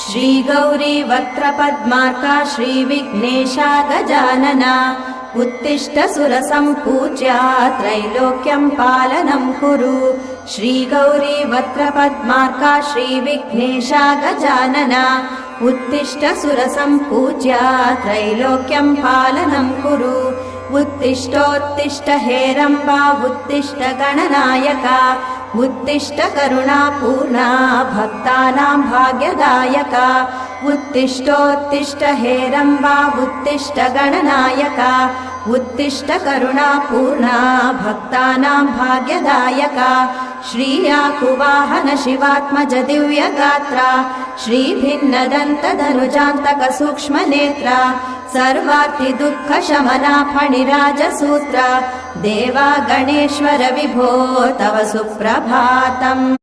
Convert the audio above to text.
श्रीगौरी वक्त्रपद्मार्का श्रीविघ्नेशा गजानना उत्तिष्ठ सुरसम्पूज्या त्रैलोक्यं पालनं कुरु। श्रीगौरी वक्त्रपद्मार्का श्रीविघ्नेशा गजानना उत्तिष्ठ सुरसम्पूज्या त्रैलोक्यं पालनं कुरु। उत्तिष्ठोत्तिष्ठ हेरम्बा उत्तिष्ठ गणनायका उत्तिष्ठ करुणापूर्णा भक्तानां भाग्यदायका। उत्तिष्ठोत्तिष्ठ हेरम्बा उत्तिष्ठ गणनायका उत्तिष्ठ करुणापूर्णा भक्तानां भाग्यदायका। श्रीयाकुवाहन शिवात्मज दिव्यगात्रा श्रीभिन्नदन्तधनुजान्तक सूक्ष्मनेत्रा सर्वार्ति दुःखशमना फणिराजसूत्रा देवा गणेश्वर विभो तव सुप्रभातम्।